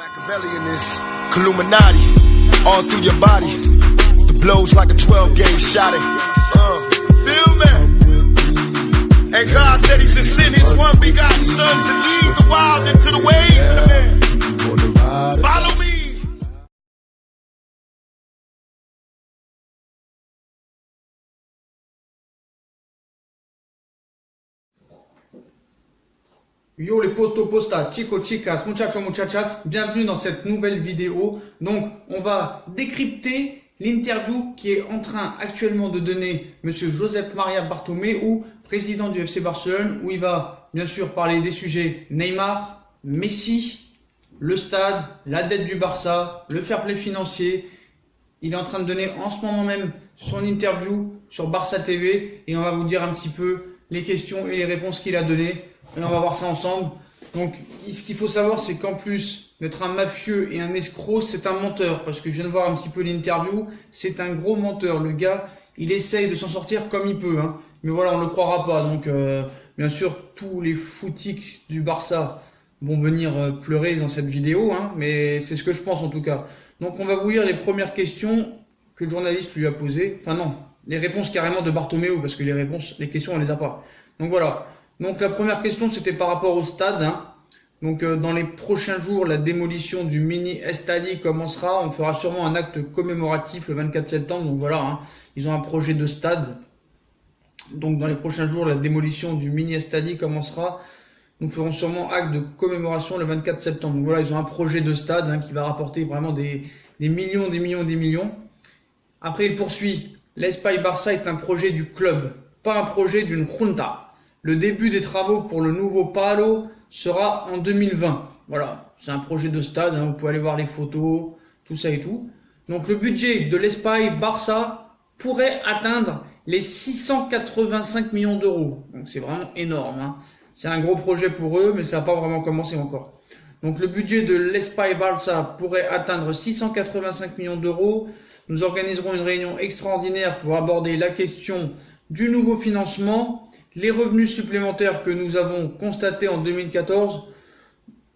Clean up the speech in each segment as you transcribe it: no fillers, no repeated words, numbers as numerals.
Machiavelli in this Illuminati, all through your body. The blows like a 12-gauge shot. Feel me? And God said He should send His one begotten Son to lead the wild into the ways. Follow me. Yo les posta, chico chicas, muchachos muchachas, bienvenue dans cette nouvelle vidéo. Donc on va décrypter l'interview qui est en train actuellement de donner Monsieur Josep Maria Bartomeu, président du FC Barcelone, où il va bien sûr parler des sujets Neymar, Messi, le stade, la dette du Barça, le fair play financier. Il est en train de donner en ce moment même son interview sur Barça TV et on va vous dire un petit peu les questions et les réponses qu'il a données. Et on va voir ça ensemble. Donc, ce qu'il faut savoir, c'est qu'en plus d'être un mafieux et un escroc, c'est un menteur. Parce que je viens de voir un petit peu l'interview, c'est un gros menteur. Le gars, il essaye de s'en sortir comme il peut. Hein. Mais voilà, on ne le croira pas. Donc, bien sûr, tous les footix du Barça vont venir pleurer dans cette vidéo. Hein. Mais c'est ce que je pense en tout cas. Donc, on va vous lire les premières questions que le journaliste lui a posées. Enfin non, les réponses carrément de Bartomeu, parce que les questions, on les a pas. Donc voilà. Donc la première question, c'était par rapport au stade. Hein. Donc dans les prochains jours, la démolition du mini Estadi commencera. On fera sûrement un acte commémoratif le 24 septembre. Donc voilà, hein. Ils ont un projet de stade. Donc dans les prochains jours, la démolition du mini Estadi commencera. Nous ferons sûrement acte de commémoration le 24 septembre. Donc voilà, ils ont un projet de stade hein, qui va rapporter vraiment des millions, des millions, des millions. Après, il poursuit. L'Espagne Barça est un projet du club, pas un projet d'une junta. Le début des travaux pour le nouveau Palo sera en 2020. Voilà, c'est un projet de stade, hein, vous pouvez aller voir les photos, tout ça et tout. Donc le budget de l'Espagne Barça pourrait atteindre les 685 millions d'euros. Donc c'est vraiment énorme. Hein. C'est un gros projet pour eux, mais ça n'a pas vraiment commencé encore. Donc le budget de l'Espagne Barça pourrait atteindre 685 millions d'euros. Nous organiserons une réunion extraordinaire pour aborder la question du nouveau financement. Les revenus supplémentaires que nous avons constatés en 2014,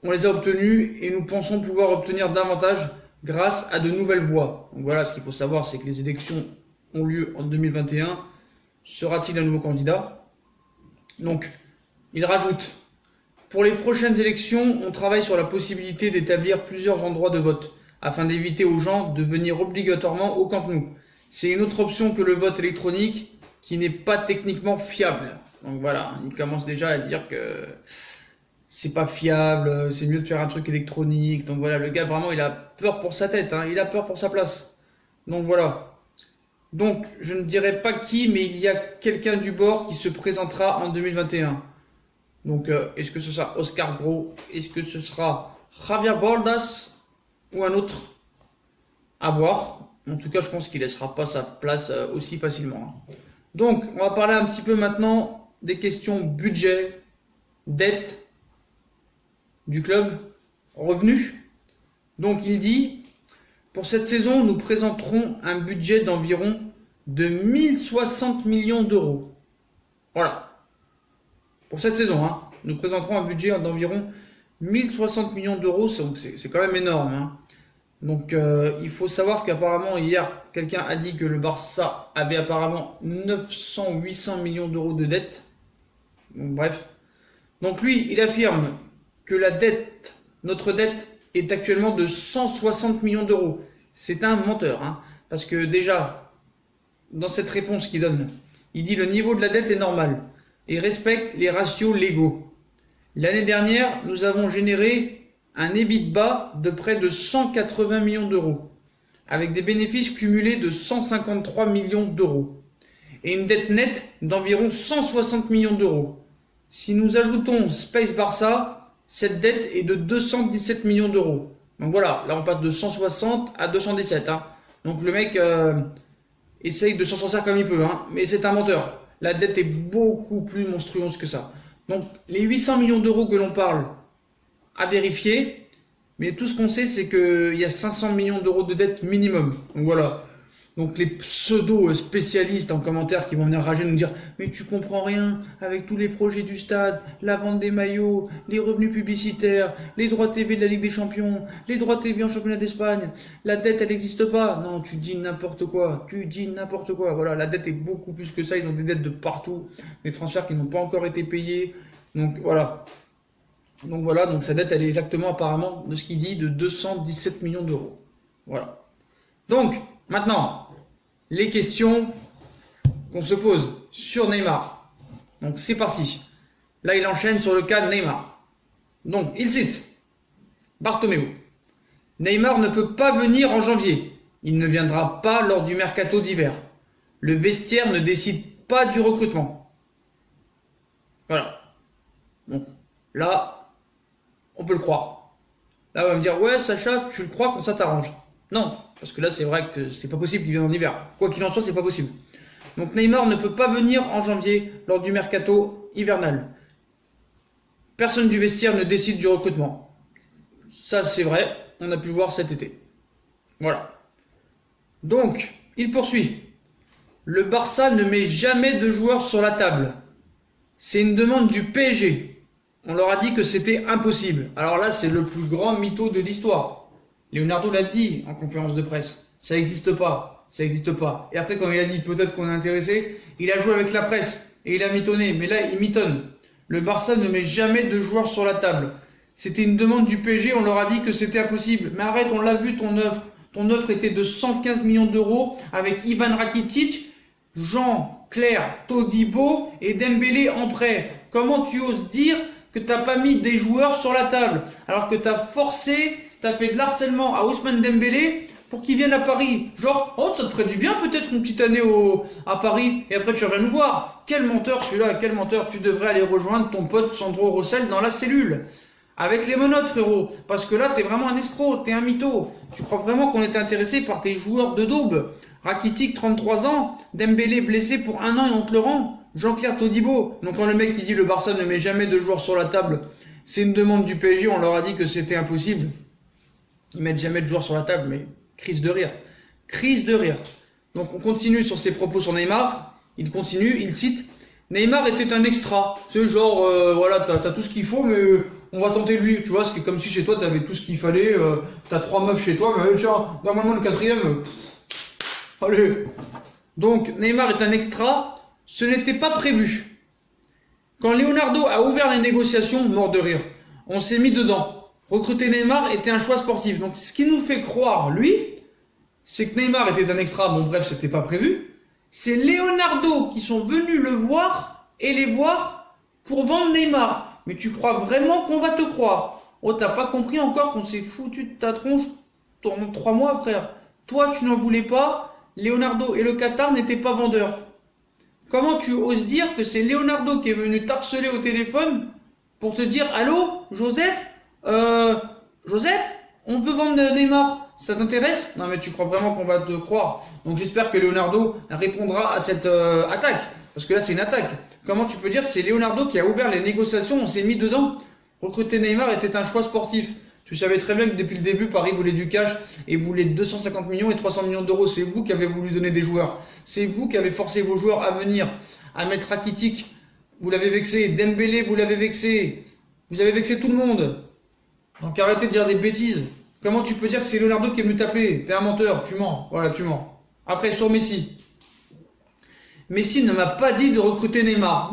on les a obtenus et nous pensons pouvoir obtenir davantage grâce à de nouvelles voies. Donc voilà, ce qu'il faut savoir, c'est que les élections ont lieu en 2021. Sera-t-il un nouveau candidat? Donc, il rajoute, pour les prochaines élections, on travaille sur la possibilité d'établir plusieurs endroits de vote, afin d'éviter aux gens de venir obligatoirement au Camp Nou. C'est une autre option que le vote électronique, qui n'est pas techniquement fiable. Donc voilà, il commence déjà à dire que c'est pas fiable, c'est mieux de faire un truc électronique. Donc voilà, le gars vraiment il a peur pour sa tête, hein, il a peur pour sa place. Donc voilà. Donc je ne dirais pas qui, mais il y a quelqu'un du bord qui se présentera en 2021. Donc est-ce que ce sera Oscar Gros, est-ce que ce sera Javier Bordas ou un autre? À voir. En tout cas, je pense qu'il laissera pas sa place aussi facilement. Hein. Donc, on va parler un petit peu maintenant des questions budget, dette du club, revenus. Donc, il dit, pour cette saison, nous présenterons un budget d'environ de 1060 millions d'euros. Voilà. Pour cette saison, hein, nous présenterons un budget d'environ 1060 millions d'euros. Donc, c'est quand même énorme. Hein. Donc il faut savoir qu'apparemment hier quelqu'un a dit que le Barça avait apparemment 900-800 millions d'euros de dette. Donc bref. Donc lui il affirme que la dette, notre dette est actuellement de 160 millions d'euros. C'est un menteur. Hein, parce que déjà dans cette réponse qu'il donne, il dit le niveau de la dette est normal et respecte les ratios légaux. L'année dernière nous avons généré un EBITDA de près de 180 millions d'euros, avec des bénéfices cumulés de 153 millions d'euros, et une dette nette d'environ 160 millions d'euros. Si nous ajoutons Space Barça, cette dette est de 217 millions d'euros. Donc voilà, là on passe de 160 à 217. Hein. Donc le mec essaye de s'en sortir comme il peut, hein, mais c'est un menteur. La dette est beaucoup plus monstrueuse que ça. Donc les 800 millions d'euros que l'on parle, à vérifier, mais tout ce qu'on sait c'est qu'il y a 500 millions d'euros de dette minimum. Donc voilà, Donc les pseudo-spécialistes en commentaire qui vont venir rager nous dire « Mais tu comprends rien avec tous les projets du stade, la vente des maillots, les revenus publicitaires, les droits TV de la Ligue des Champions, les droits TV en championnat d'Espagne, la dette elle n'existe pas. » Non, tu dis n'importe quoi, Voilà, la dette est beaucoup plus que ça, ils ont des dettes de partout, des transferts qui n'ont pas encore été payés. Donc voilà, donc sa dette elle est exactement apparemment de ce qu'il dit de 217 millions d'euros. Voilà. Donc, maintenant, les questions qu'on se pose sur Neymar. Donc, c'est parti. Là, il enchaîne sur le cas de Neymar. Donc, il cite Bartomeu. Neymar ne peut pas venir en janvier. Il ne viendra pas lors du mercato d'hiver. Le vestiaire ne décide pas du recrutement. Voilà. Donc, là, on peut le croire. Là, on va me dire, ouais, Sacha, tu le crois quand ça t'arrange. Non, parce que là, c'est vrai que c'est pas possible qu'il vienne en hiver. Quoi qu'il en soit, c'est pas possible. Donc Neymar ne peut pas venir en janvier lors du mercato hivernal. Personne du vestiaire ne décide du recrutement. Ça, c'est vrai, on a pu le voir cet été. Voilà. Donc, il poursuit. Le Barça ne met jamais de joueurs sur la table. C'est une demande du PSG. On leur a dit que c'était impossible. Alors là, c'est le plus grand mytho de l'histoire. Leonardo l'a dit en conférence de presse, ça n'existe pas, Et après quand il a dit peut-être qu'on est intéressé, il a joué avec la presse et il a mitonné, mais là il mitonne. Le Barça ne met jamais de joueurs sur la table. C'était une demande du PSG, on leur a dit que c'était impossible. Mais arrête, on l'a vu ton offre. Ton offre était de 115 millions d'euros avec Ivan Rakitic, Jean-Claire Todibo et Dembélé en prêt. Comment tu oses dire que tu n'as pas mis des joueurs sur la table alors que tu as forcé... T'as fait de l'harcèlement à Ousmane Dembélé pour qu'il vienne à Paris. Genre, oh, ça te ferait du bien peut-être une petite année à Paris et après tu reviens nous voir. Quel menteur celui-là, quel menteur. Tu devrais aller rejoindre ton pote Sandro Rossel dans la cellule. Avec les menottes, frérot. Parce que là, t'es vraiment un escroc, t'es un mytho. Tu crois vraiment qu'on était intéressé par tes joueurs de daube. Rakitic, 33 ans. Dembélé blessé pour 1 an et on te le rend. Jean-Claire Todibo. Donc quand le mec qui dit le Barça ne met jamais de joueurs sur la table, c'est une demande du PSG, on leur a dit que c'était impossible. Ils mettent jamais de joueurs sur la table, mais crise de rire. Crise de rire. Donc on continue sur ses propos sur Neymar. Il continue, il cite Neymar était un extra. C'est genre, voilà, t'as tout ce qu'il faut, mais on va tenter lui. Tu vois, c'est comme si chez toi t'avais tout ce qu'il fallait. T'as 3 meufs chez toi, mais tiens, normalement le 4e. Allez. Donc Neymar est un extra. Ce n'était pas prévu. Quand Leonardo a ouvert les négociations, mort de rire, on s'est mis dedans. Recruter Neymar était un choix sportif. Donc ce qui nous fait croire, lui, c'est que Neymar était un extra. Bon bref, c'était pas prévu. C'est Leonardo qui sont venus le voir et les voir pour vendre Neymar. Mais tu crois vraiment qu'on va te croire? Oh, t'as pas compris encore qu'on s'est foutu de ta tronche pendant 3 mois, frère. Toi, tu n'en voulais pas. Leonardo et le Qatar n'étaient pas vendeurs. Comment tu oses dire que c'est Leonardo qui est venu t'harceler au téléphone pour te dire « Allô, Joseph Joseph, on veut vendre Neymar, ça t'intéresse ?» Non mais tu crois vraiment qu'on va te croire. Donc j'espère que Leonardo répondra à cette attaque. Parce que là c'est une attaque. Comment tu peux dire c'est Leonardo qui a ouvert les négociations, on s'est mis dedans? Recruter Neymar était un choix sportif. Tu savais très bien que depuis le début, Paris voulait du cash et voulait 250 millions et 300 millions d'euros. C'est vous qui avez voulu donner des joueurs. C'est vous qui avez forcé vos joueurs à venir, à mettre Rakitic. Vous l'avez vexé. Dembélé, vous l'avez vexé. Vous avez vexé tout le monde. Donc arrêtez de dire des bêtises. Comment tu peux dire que c'est Leonardo qui est venu t'appeler? T'es un menteur, tu mens. Voilà, tu mens. Après, sur Messi. Messi ne m'a pas dit de recruter Neymar.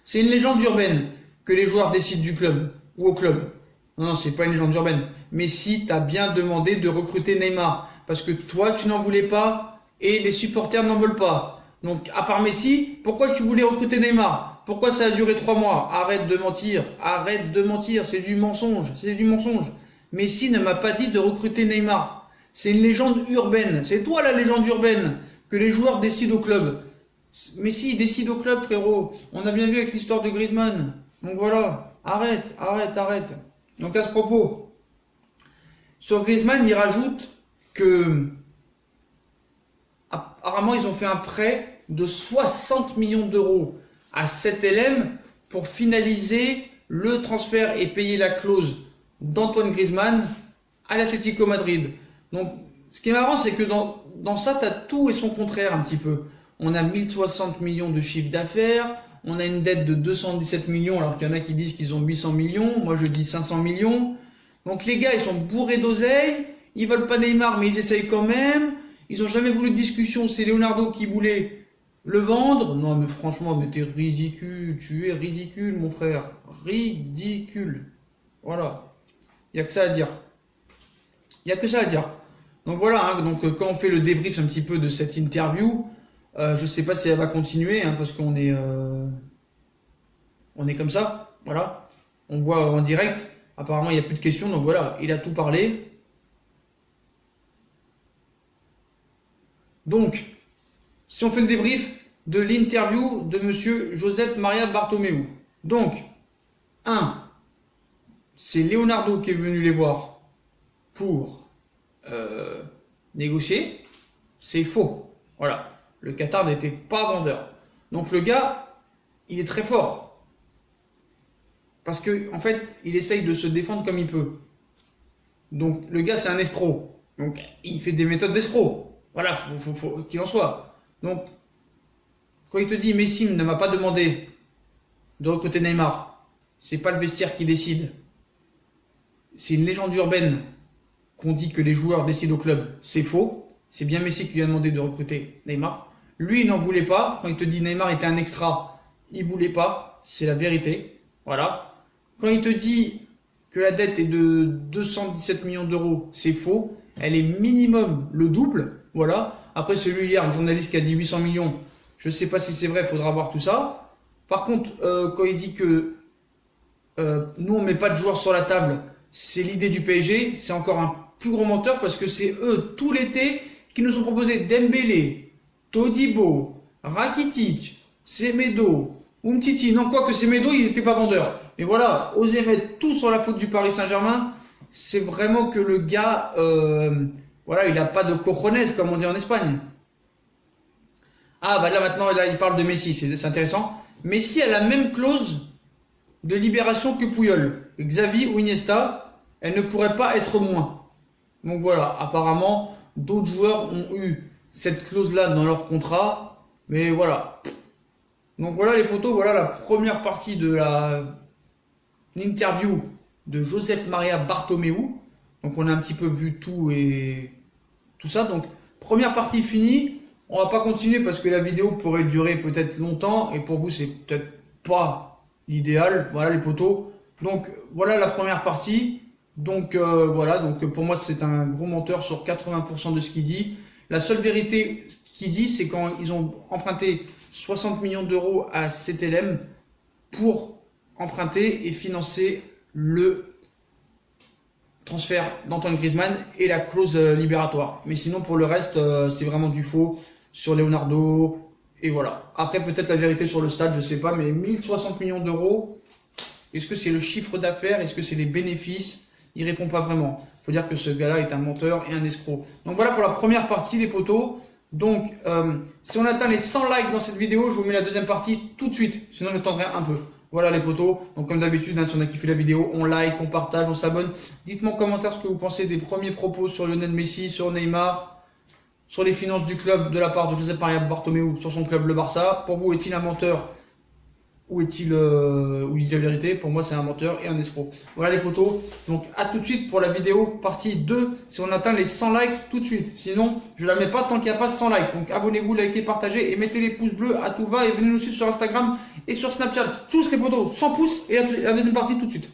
C'est une légende urbaine que les joueurs décident du club ou au club. Non, c'est pas une légende urbaine. Messi t'a bien demandé de recruter Neymar parce que toi, tu n'en voulais pas et les supporters n'en veulent pas. Donc, à part Messi, pourquoi tu voulais recruter Neymar? Pourquoi ça a duré 3 mois? Arrête de mentir, c'est du mensonge, Messi ne m'a pas dit de recruter Neymar. C'est une légende urbaine, c'est toi la légende urbaine, que les joueurs décident au club. Messi il décide au club, frérot. On a bien vu avec l'histoire de Griezmann. Donc voilà, arrête. Donc à ce propos, sur Griezmann, il rajoute que apparemment ils ont fait un prêt de 60 millions d'euros à 7LM pour finaliser le transfert et payer la clause d'Antoine Griezmann à l'Atlético Madrid. Donc ce qui est marrant, c'est que dans ça, tu as tout et son contraire un petit peu. On a 1060 millions de chiffre d'affaires, on a une dette de 217 millions, alors qu'il y en a qui disent qu'ils ont 800 millions, moi je dis 500 millions. Donc les gars, ils sont bourrés d'oseille, ils veulent pas Neymar, mais ils essayent quand même. Ils ont jamais voulu de discussion, c'est Leonardo qui voulait le vendre. Non mais franchement, mais t'es ridicule, tu es ridicule mon frère, ridicule. Voilà, il y a que ça à dire. Il y a que ça à dire. Donc voilà, hein, donc quand on fait le débrief un petit peu de cette interview, je sais pas si elle va continuer, hein, parce qu'on est comme ça, voilà. On voit en direct, apparemment il n'y a plus de questions, donc voilà, il a tout parlé. Donc, si on fait le débrief de l'interview de monsieur Josep Maria Bartomeu. Donc, 1, c'est Leonardo qui est venu les voir pour négocier. C'est faux. Voilà. Le Qatar n'était pas vendeur. Donc le gars, il est très fort. Parce que en fait, il essaye de se défendre comme il peut. Donc le gars, c'est un escroc. Donc il fait des méthodes d'escroc. Voilà, faut qu'il en soit. Donc, quand il te dit Messi ne m'a pas demandé de recruter Neymar, c'est pas le vestiaire qui décide. C'est une légende urbaine qu'on dit que les joueurs décident au club. C'est faux. C'est bien Messi qui lui a demandé de recruter Neymar. Lui, il n'en voulait pas. Quand il te dit Neymar était un extra, il voulait pas. C'est la vérité. Voilà. Quand il te dit que la dette est de 217 millions d'euros, c'est faux. Elle est minimum le double. Voilà. Après, celui hier, le journaliste qui a dit 800 millions, je ne sais pas si c'est vrai, il faudra voir tout ça. Par contre, quand il dit que nous, on ne met pas de joueurs sur la table, c'est l'idée du PSG, c'est encore un plus gros menteur parce que c'est eux, tout l'été, qui nous ont proposé Dembélé, Todibo, Rakitic, Semedo, Umtiti. Non, quoi que Semedo, ils n'étaient pas vendeurs. Mais voilà, oser mettre tout sur la faute du Paris Saint-Germain, c'est vraiment que le gars, voilà, il n'a pas de cojones, comme on dit en Espagne. Ah, bah là maintenant, là, il parle de Messi, c'est intéressant. Messi a la même clause de libération que Puyol. Xavi ou Iniesta, elle ne pourrait pas être moins. Donc voilà, apparemment, d'autres joueurs ont eu cette clause-là dans leur contrat, mais voilà. Donc voilà les potos, voilà la première partie de l'interview de Josep Maria Bartomeu. Donc on a un petit peu vu tout et tout ça. Donc première partie finie, on va pas continuer parce que la vidéo pourrait durer peut-être longtemps et pour vous c'est peut-être pas l'idéal. Voilà les potos. Donc voilà la première partie. Donc voilà, donc pour moi c'est un gros menteur sur 80% de ce qu'il dit. La seule vérité qu'il dit, c'est quand ils ont emprunté 60 millions d'euros à CTLM pour emprunter et financer le transfert d'Antoine Griezmann et la clause libératoire. Mais sinon pour le reste, c'est vraiment du faux sur Leonardo et voilà. Après peut-être la vérité sur le stade, je sais pas, mais 1060 millions d'euros, est-ce que c'est le chiffre d'affaires, est-ce que c'est les bénéfices? Il répond pas vraiment. Faut dire que ce gars-là est un menteur et un escroc. Donc voilà pour la première partie les potos. Donc si on atteint les 100 likes dans cette vidéo, je vous mets la deuxième partie tout de suite. Sinon je tendrai un peu. Voilà les potos. Donc comme d'habitude, hein, si on a kiffé la vidéo, on like, on partage, on s'abonne. Dites-moi en commentaire ce que vous pensez des premiers propos sur Lionel Messi, sur Neymar, sur les finances du club de la part de Josep Maria Bartomeu sur son club le Barça. Pour vous, est-il un menteur? Où est-il où il dit la vérité? Pour moi, c'est un menteur et un escroc. Voilà les photos. Donc, à tout de suite pour la vidéo partie 2. Si on atteint les 100 likes tout de suite. Sinon, je la mets pas tant qu'il n'y a pas 100 likes. Donc, abonnez-vous, likez, partagez et mettez les pouces bleus à tout va. Et venez nous suivre sur Instagram et sur Snapchat. Tous les photos 100 pouces et la deuxième partie tout de suite.